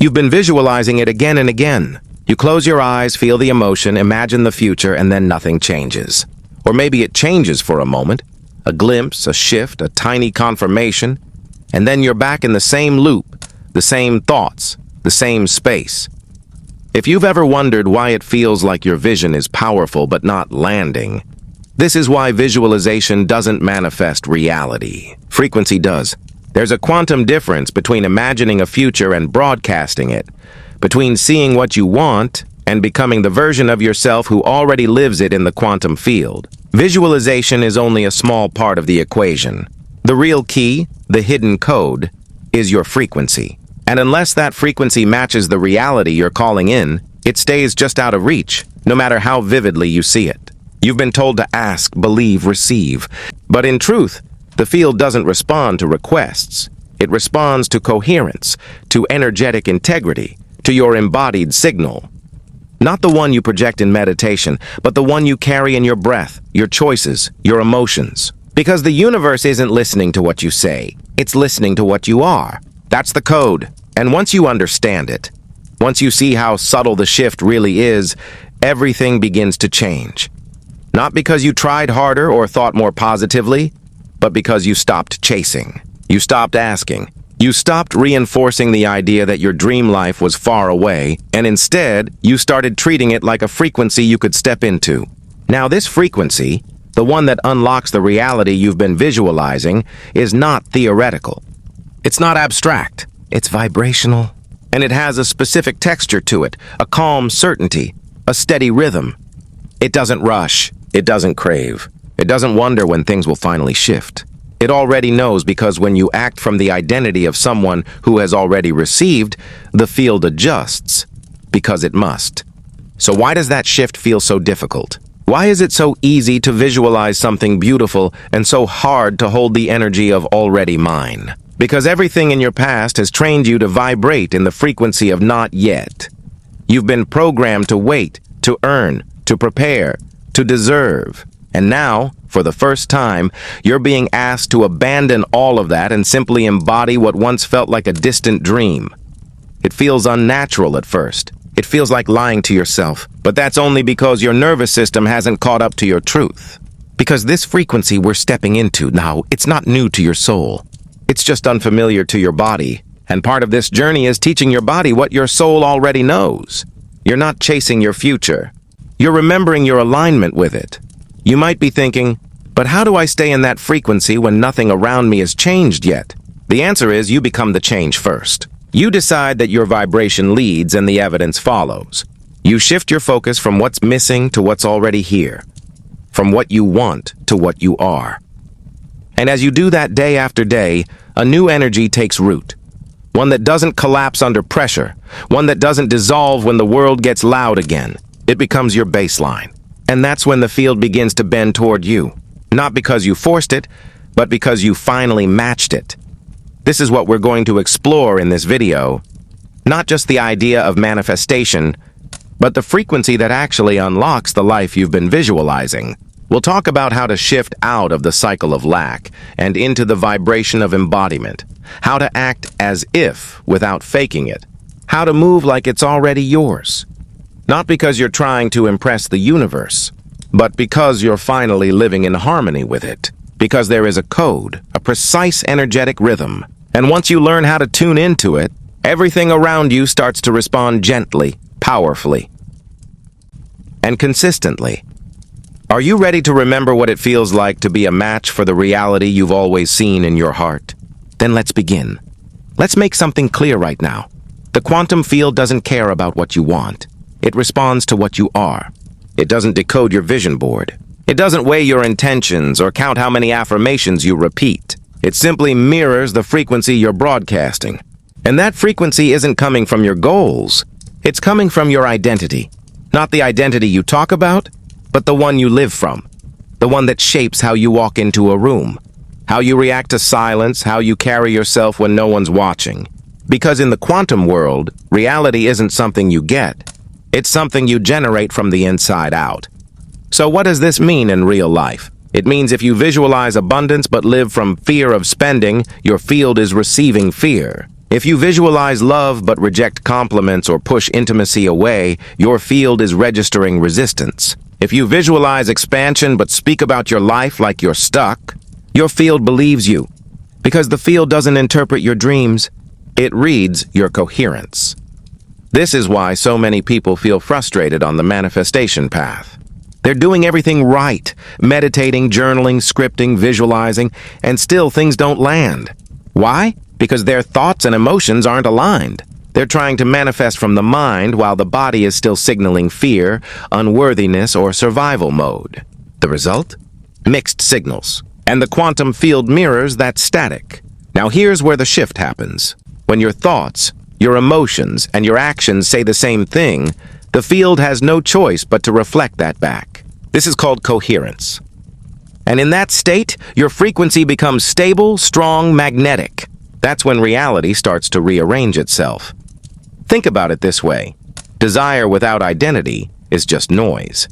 You've been visualizing it again and again. You close your eyes, feel the emotion, imagine the future, and then nothing changes. Or maybe it changes for a moment, a glimpse, a shift, a tiny confirmation, and then you're back in the same loop, the same thoughts, the same space. If you've ever wondered why it feels like your vision is powerful but not landing, this is why visualization doesn't manifest reality. Frequency does. There's a quantum difference between imagining a future and broadcasting it, between seeing what you want and becoming the version of yourself who already lives it in the quantum field. Visualization is only a small part of the equation. The real key, the hidden code, is your frequency. And unless that frequency matches the reality you're calling in, it stays just out of reach, no matter how vividly you see it. You've been told to ask, believe, receive. But in truth, the field doesn't respond to requests. It responds to coherence, to energetic integrity, to your embodied signal. Not the one you project in meditation, but the one you carry in your breath, your choices, your emotions. Because the universe isn't listening to what you say, it's listening to what you are. That's the code. And once you understand it, once you see how subtle the shift really is, everything begins to change. Not because you tried harder or thought more positively, but because you stopped chasing. You stopped asking. You stopped reinforcing the idea that your dream life was far away, and instead, you started treating it like a frequency you could step into. Now, this frequency, the one that unlocks the reality you've been visualizing, is not theoretical. It's not abstract. It's vibrational. And it has a specific texture to it, a calm certainty, a steady rhythm. It doesn't rush. It doesn't crave. It doesn't wonder when things will finally shift. It already knows because when you act from the identity of someone who has already received, the field adjusts, because it must. So why does that shift feel so difficult? Why is it so easy to visualize something beautiful and so hard to hold the energy of already mine? Because everything in your past has trained you to vibrate in the frequency of not yet. You've been programmed to wait, to earn, to prepare, to deserve. And now, for the first time, you're being asked to abandon all of that and simply embody what once felt like a distant dream. It feels unnatural at first. It feels like lying to yourself. But that's only because your nervous system hasn't caught up to your truth. Because this frequency we're stepping into now, it's not new to your soul. It's just unfamiliar to your body. And part of this journey is teaching your body what your soul already knows. You're not chasing your future. You're remembering your alignment with it. You might be thinking, but how do I stay in that frequency when nothing around me has changed yet? The answer is you become the change first. You decide that your vibration leads and the evidence follows. You shift your focus from what's missing to what's already here, from what you want to what you are. And as you do that day after day, a new energy takes root. One that doesn't collapse under pressure, one that doesn't dissolve when the world gets loud again. It becomes your baseline. And that's when the field begins to bend toward you. Not because you forced it, but because you finally matched it. This is what we're going to explore in this video. Not just the idea of manifestation, but the frequency that actually unlocks the life you've been visualizing. We'll talk about how to shift out of the cycle of lack and into the vibration of embodiment. How to act as if without faking it. How to move like it's already yours. Not because you're trying to impress the universe, but because you're finally living in harmony with it. Because there is a code, a precise energetic rhythm. And once you learn how to tune into it, everything around you starts to respond gently, powerfully, and consistently. Are you ready to remember what it feels like to be a match for the reality you've always seen in your heart? Then let's begin. Let's make something clear right now. The quantum field doesn't care about what you want. It responds to what you are. It doesn't decode your vision board. It doesn't weigh your intentions or count how many affirmations you repeat. It simply mirrors the frequency you're broadcasting. And that frequency isn't coming from your goals. It's coming from your identity. Not the identity you talk about, but the one you live from. The one that shapes how you walk into a room, how you react to silence, how you carry yourself when no one's watching. Because in the quantum world, reality isn't something you get. It's something you generate from the inside out. So what does this mean in real life? It means if you visualize abundance but live from fear of spending, your field is receiving fear. If you visualize love but reject compliments or push intimacy away, your field is registering resistance. If you visualize expansion but speak about your life like you're stuck, your field believes you. Because the field doesn't interpret your dreams, it reads your coherence. This is why so many people feel frustrated on the manifestation path. They're doing everything right, meditating, journaling, scripting, visualizing, and still things don't land. Why? Because their thoughts and emotions aren't aligned. They're trying to manifest from the mind while the body is still signaling fear, unworthiness, or survival mode. The result? Mixed signals. And the quantum field mirrors that static. Now here's where the shift happens. When your thoughts, your emotions, and your actions say the same thing, the field has no choice but to reflect that back. This is called coherence. And in that state, your frequency becomes stable, strong, magnetic. That's when reality starts to rearrange itself. Think about it this way. Desire without identity is just noise.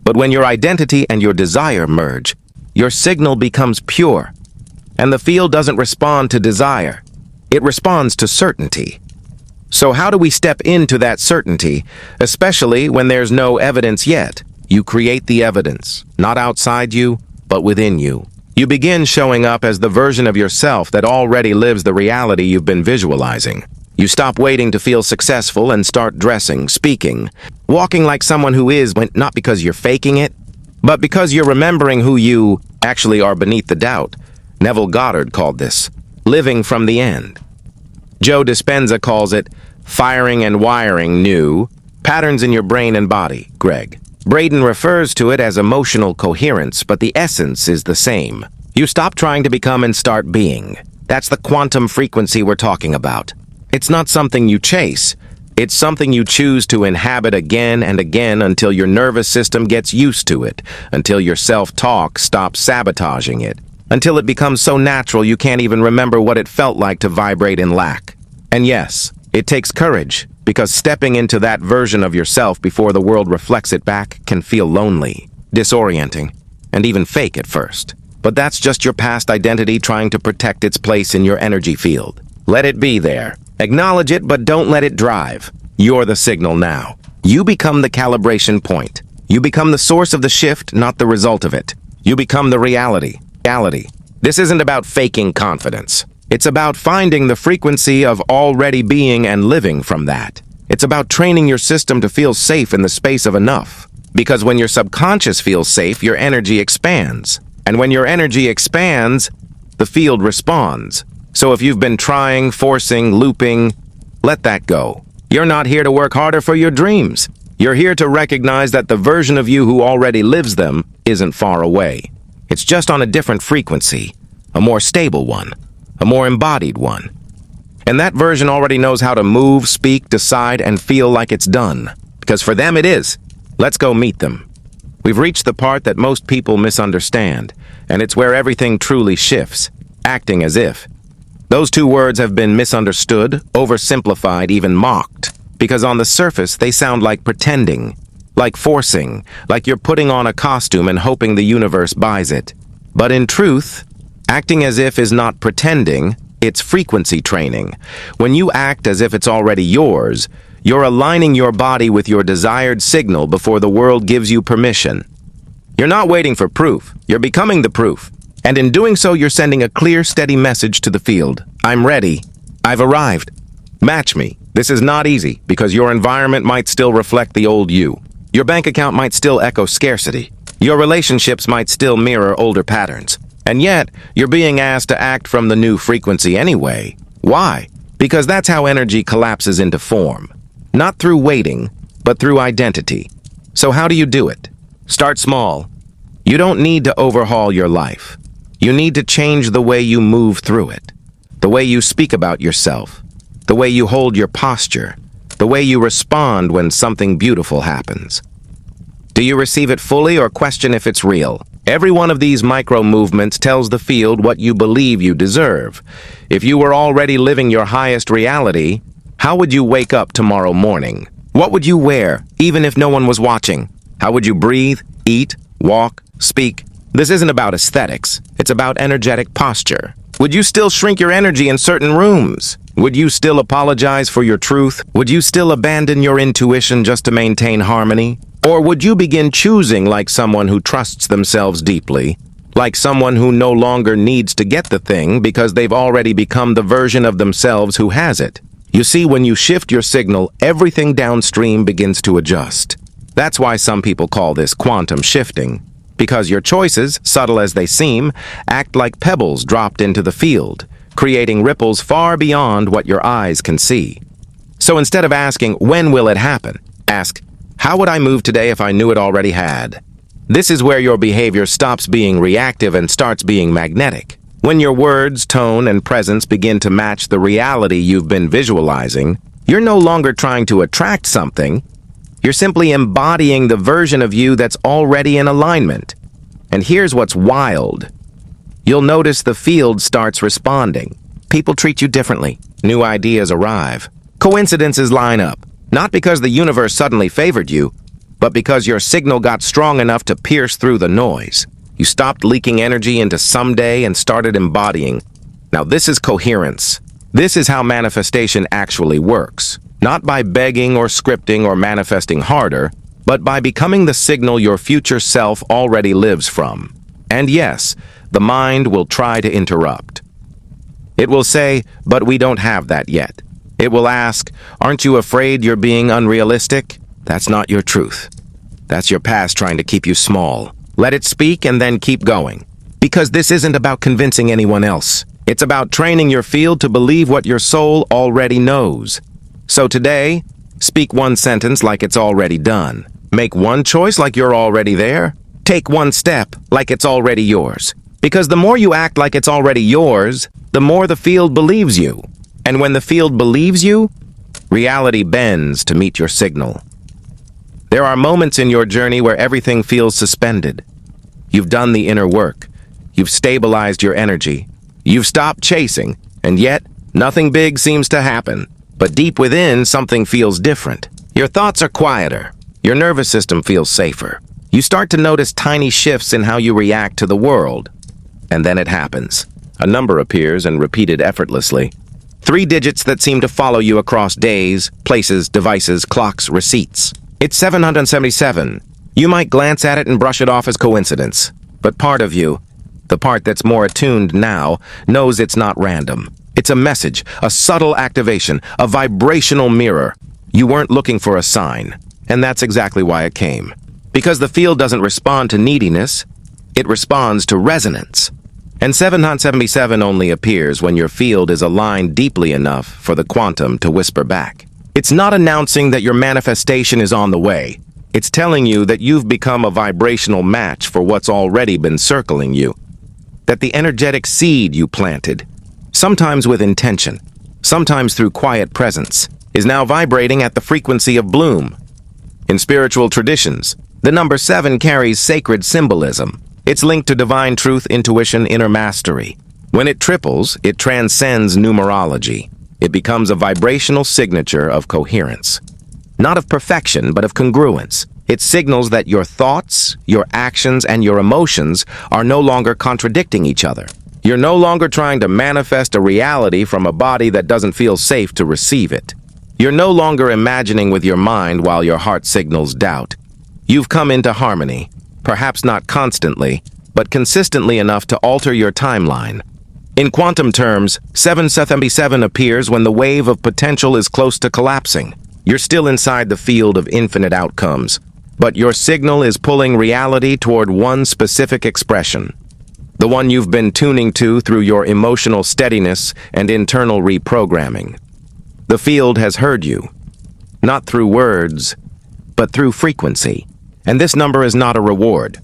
But when your identity and your desire merge, your signal becomes pure. And the field doesn't respond to desire. It responds to certainty. So how do we step into that certainty, especially when there's no evidence yet? You create the evidence, not outside you, but within you. You begin showing up as the version of yourself that already lives the reality you've been visualizing. You stop waiting to feel successful and start dressing, speaking, walking like someone who is, not because you're faking it, but because you're remembering who you actually are beneath the doubt. Neville Goddard called this living from the end. Joe Dispenza calls it firing and wiring new patterns in your brain and body, Greg. Braden refers to it as emotional coherence, but the essence is the same. You stop trying to become and start being. That's the quantum frequency we're talking about. It's not something you chase. It's something you choose to inhabit again and again until your nervous system gets used to it, until your self-talk stops sabotaging it, until it becomes so natural you can't even remember what it felt like to vibrate in lack. And yes, it takes courage, because stepping into that version of yourself before the world reflects it back can feel lonely, disorienting, and even fake at first. But that's just your past identity trying to protect its place in your energy field. Let it be there. Acknowledge it, but don't let it drive. You're the signal now. You become the calibration point. You become the source of the shift, not the result of it. You become the reality. This isn't about faking confidence. It's about finding the frequency of already being and living from that. It's about training your system to feel safe in the space of enough. Because when your subconscious feels safe, your energy expands. And when your energy expands, the field responds. So if you've been trying, forcing, looping, let that go. You're not here to work harder for your dreams. You're here to recognize that the version of you who already lives them isn't far away. It's just on a different frequency, a more stable one, a more embodied one. And that version already knows how to move, speak, decide, and feel like it's done. Because for them it is. Let's go meet them. We've reached the part that most people misunderstand, and it's where everything truly shifts, acting as if. Those two words have been misunderstood, oversimplified, even mocked, because on the surface they sound like pretending, like forcing, like you're putting on a costume and hoping the universe buys it. But in truth, acting as if is not pretending, it's frequency training. When you act as if it's already yours, you're aligning your body with your desired signal before the world gives you permission. You're not waiting for proof, you're becoming the proof. And in doing so, you're sending a clear, steady message to the field. I'm ready. I've arrived. Match me. This is not easy, because your environment might still reflect the old you. Your bank account might still echo scarcity. Your relationships might still mirror older patterns. And yet, you're being asked to act from the new frequency anyway. Why? Because that's how energy collapses into form. Not through waiting, but through identity. So how do you do it? Start small. You don't need to overhaul your life. You need to change the way you move through it. The way you speak about yourself. The way you hold your posture. The way you respond when something beautiful happens. Do you receive it fully or question if it's real? Every one of these micro movements tells the field what you believe you deserve. If you were already living your highest reality, how would you wake up tomorrow morning? What would you wear, even if no one was watching? How would you breathe, eat, walk, speak? This isn't about aesthetics. It's about energetic posture. Would you still shrink your energy in certain rooms? Would you still apologize for your truth? Would you still abandon your intuition just to maintain harmony? Or would you begin choosing like someone who trusts themselves deeply, like someone who no longer needs to get the thing because they've already become the version of themselves who has it? You see, when you shift your signal, everything downstream begins to adjust. That's why some people call this quantum shifting, because your choices, subtle as they seem, act like pebbles dropped into the field, creating ripples far beyond what your eyes can see. So instead of asking, when will it happen? Ask, how would I move today if I knew it already had? This is where your behavior stops being reactive and starts being magnetic. When your words, tone, and presence begin to match the reality you've been visualizing, you're no longer trying to attract something. You're simply embodying the version of you that's already in alignment. And here's what's wild. You'll notice the field starts responding. People treat you differently. New ideas arrive. Coincidences line up, not because the universe suddenly favored you, but because your signal got strong enough to pierce through the noise. You stopped leaking energy into someday and started embodying. Now this is coherence. This is how manifestation actually works. Not by begging or scripting or manifesting harder, but by becoming the signal your future self already lives from. And yes, the mind will try to interrupt. It will say, but we don't have that yet. It will ask, aren't you afraid you're being unrealistic? That's not your truth. That's your past trying to keep you small. Let it speak and then keep going. Because this isn't about convincing anyone else. It's about training your field to believe what your soul already knows. So today, speak one sentence like it's already done. Make one choice like you're already there. Take one step like it's already yours. Because the more you act like it's already yours, the more the field believes you. And when the field believes you, reality bends to meet your signal. There are moments in your journey where everything feels suspended. You've done the inner work. You've stabilized your energy. You've stopped chasing, and yet nothing big seems to happen. But deep within, something feels different. Your thoughts are quieter. Your nervous system feels safer. You start to notice tiny shifts in how you react to the world. And then it happens. A number appears and repeated effortlessly. 3 digits that seem to follow you across days, places, devices, clocks, receipts. It's 777. You might glance at it and brush it off as coincidence. But part of you, the part that's more attuned now, knows it's not random. It's a message, a subtle activation, a vibrational mirror. You weren't looking for a sign, and that's exactly why it came. Because the field doesn't respond to neediness, it responds to resonance. And 777 only appears when your field is aligned deeply enough for the quantum to whisper back. It's not announcing that your manifestation is on the way. It's telling you that you've become a vibrational match for what's already been circling you. That the energetic seed you planted, sometimes with intention, sometimes through quiet presence, is now vibrating at the frequency of bloom. In spiritual traditions, the number 7 carries sacred symbolism. It's linked to divine truth, intuition, inner mastery. When it triples, it transcends numerology. It becomes a vibrational signature of coherence. Not of perfection, but of congruence. It signals that your thoughts, your actions, and your emotions are no longer contradicting each other. You're no longer trying to manifest a reality from a body that doesn't feel safe to receive it. You're no longer imagining with your mind while your heart signals doubt. You've come into harmony, perhaps not constantly, but consistently enough to alter your timeline. In quantum terms, 777 appears when the wave of potential is close to collapsing. You're still inside the field of infinite outcomes, but your signal is pulling reality toward one specific expression. The one you've been tuning to through your emotional steadiness and internal reprogramming. The field has heard you, not through words, but through frequency. And this number is not a reward.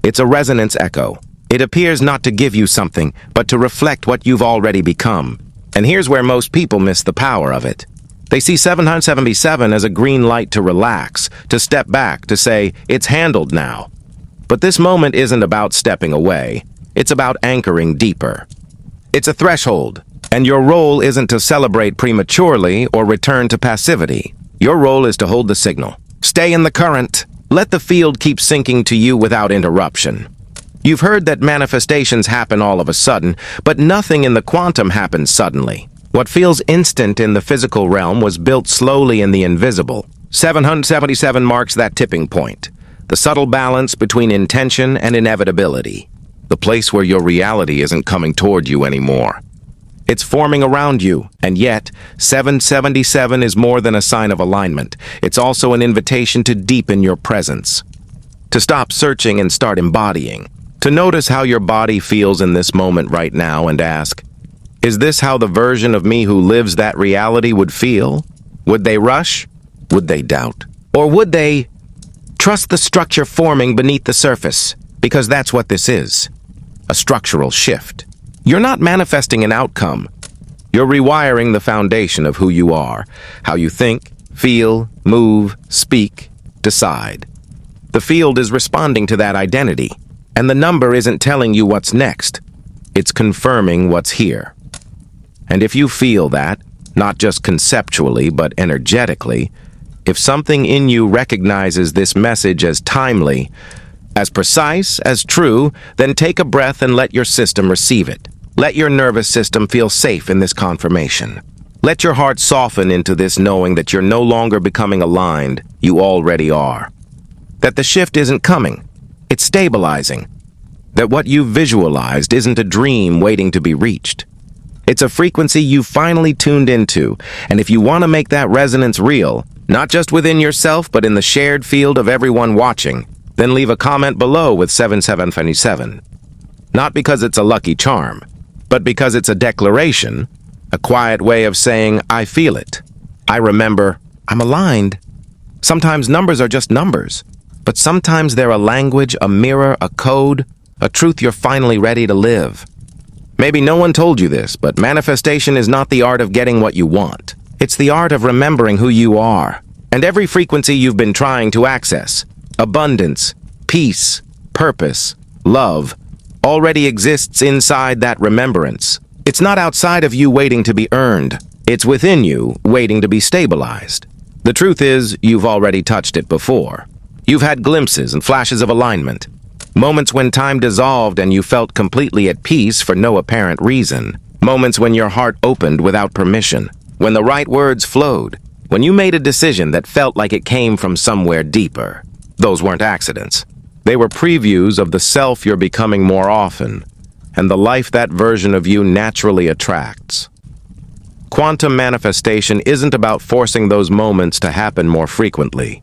It's a resonance echo. It appears not to give you something, but to reflect what you've already become. And here's where most people miss the power of it. They see 777 as a green light to relax, to step back, to say, it's handled now. But this moment isn't about stepping away. It's about anchoring deeper. It's a threshold, and your role isn't to celebrate prematurely or return to passivity. Your role is to hold the signal. Stay in the current. Let the field keep sinking to you without interruption. You've heard that manifestations happen all of a sudden, but nothing in the quantum happens suddenly. What feels instant in the physical realm was built slowly in the invisible. 777 marks that tipping point, the subtle balance between intention and inevitability, the place where your reality isn't coming toward you anymore. It's forming around you, and yet 777 is more than a sign of alignment. It's also an invitation to deepen your presence, to stop searching and start embodying, to notice how your body feels in this moment right now and ask, is this how the version of me who lives that reality would feel? Would they rush? Would they doubt? Or would they trust the structure forming beneath the surface? Because that's what this is, a structural shift. You're not manifesting an outcome. You're rewiring the foundation of who you are, how you think, feel, move, speak, decide. The field is responding to that identity, and the number isn't telling you what's next. It's confirming what's here. And if you feel that, not just conceptually, but energetically, if something in you recognizes this message as timely, as precise, as true, then take a breath and let your system receive it. Let your nervous system feel safe in this confirmation. Let your heart soften into this knowing that you're no longer becoming aligned, you already are. That the shift isn't coming, it's stabilizing. That what you've visualized isn't a dream waiting to be reached. It's a frequency you've finally tuned into, and if you want to make that resonance real, not just within yourself but in the shared field of everyone watching, then leave a comment below with 7727. Not because it's a lucky charm, but because it's a declaration, a quiet way of saying, I feel it. I remember, I'm aligned. Sometimes numbers are just numbers, but sometimes they're a language, a mirror, a code, a truth you're finally ready to live. Maybe no one told you this, but manifestation is not the art of getting what you want. It's the art of remembering who you are. And every frequency you've been trying to access, abundance, peace, purpose, love, already exists inside that remembrance. It's not outside of you waiting to be earned. It's within you waiting to be stabilized. The truth is, you've already touched it before. You've had glimpses and flashes of alignment. Moments when time dissolved and you felt completely at peace for no apparent reason. Moments when your heart opened without permission. When the right words flowed. When you made a decision that felt like it came from somewhere deeper. Those weren't accidents. They were previews of the self you're becoming more often, and the life that version of you naturally attracts. Quantum manifestation isn't about forcing those moments to happen more frequently.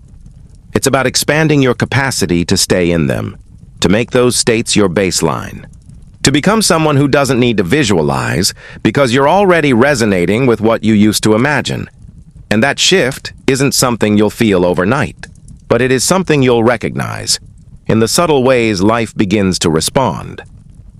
It's about expanding your capacity to stay in them, to make those states your baseline. To become someone who doesn't need to visualize, because you're already resonating with what you used to imagine. And that shift isn't something you'll feel overnight, but it is something you'll recognize in the subtle ways life begins to respond.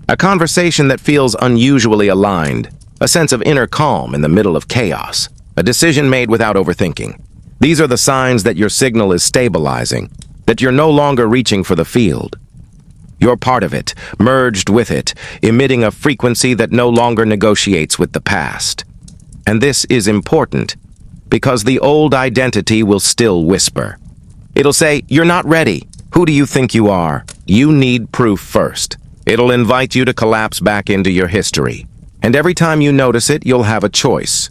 A conversation that feels unusually aligned, a sense of inner calm in the middle of chaos, a decision made without overthinking. These are the signs that your signal is stabilizing, that you're no longer reaching for the field. You're part of it, merged with it, emitting a frequency that no longer negotiates with the past. And this is important, because the old identity will still whisper. It'll say, you're not ready. Who do you think you are? You need proof first. It'll invite you to collapse back into your history. And every time you notice it, you'll have a choice.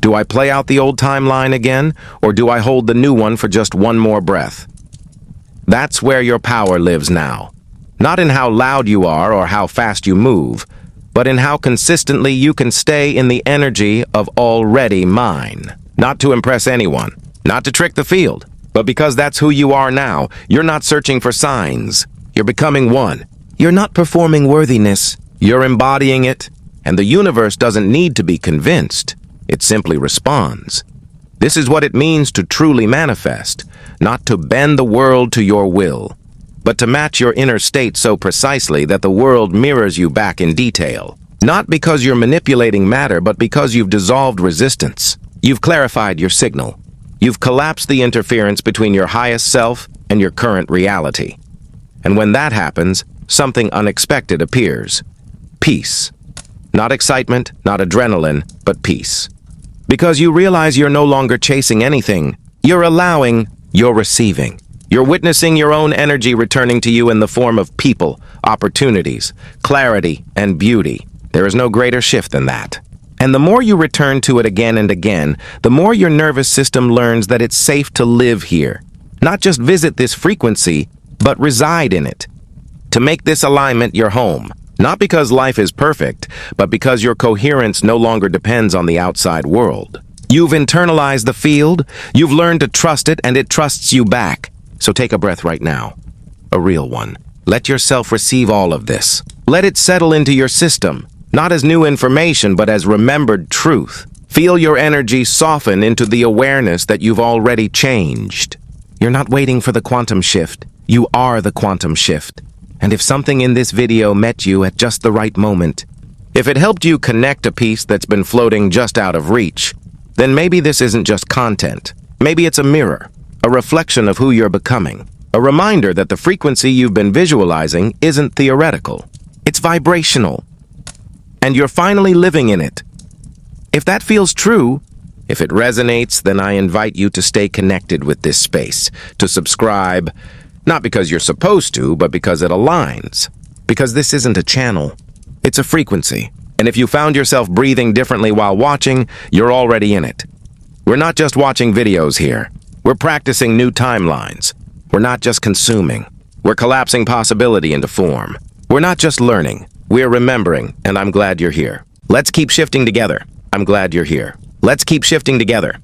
Do I play out the old timeline again, or do I hold the new one for just one more breath? That's where your power lives now. Not in how loud you are or how fast you move, but in how consistently you can stay in the energy of already mine. Not to impress anyone, not to trick the field, but because that's who you are now. You're not searching for signs. You're becoming one. You're not performing worthiness. You're embodying it, and the universe doesn't need to be convinced. It simply responds. This is what it means to truly manifest, not to bend the world to your will, but to match your inner state so precisely that the world mirrors you back in detail. Not because you're manipulating matter, but because you've dissolved resistance. You've clarified your signal. You've collapsed the interference between your highest self and your current reality. And when that happens, something unexpected appears. Peace. Not excitement, not adrenaline, but peace. Because you realize you're no longer chasing anything. You're allowing, you're receiving. You're witnessing your own energy returning to you in the form of people, opportunities, clarity, and beauty. There is no greater shift than that. And the more you return to it again and again, the more your nervous system learns that it's safe to live here. Not just visit this frequency, but reside in it. To make this alignment your home. Not because life is perfect, but because your coherence no longer depends on the outside world. You've internalized the field, you've learned to trust it, and it trusts you back. So take a breath right now. A real one. Let yourself receive all of this. Let it settle into your system, not as new information, but as remembered truth. Feel your energy soften into the awareness that you've already changed. You're not waiting for the quantum shift. You are the quantum shift. And if something in this video met you at just the right moment, if it helped you connect a piece that's been floating just out of reach, then maybe this isn't just content. Maybe it's a mirror, a reflection of who you're becoming, a reminder that the frequency you've been visualizing isn't theoretical. It's vibrational, and you're finally living in it. If that feels true, if it resonates, then I invite you to stay connected with this space, to subscribe, not because you're supposed to, but because it aligns. Because this isn't a channel, it's a frequency. And if you found yourself breathing differently while watching, you're already in it. We're not just watching videos here. We're practicing new timelines. We're not just consuming. We're collapsing possibility into form. We're not just learning. We're remembering, and I'm glad you're here. Let's keep shifting together. I'm glad you're here. Let's keep shifting together.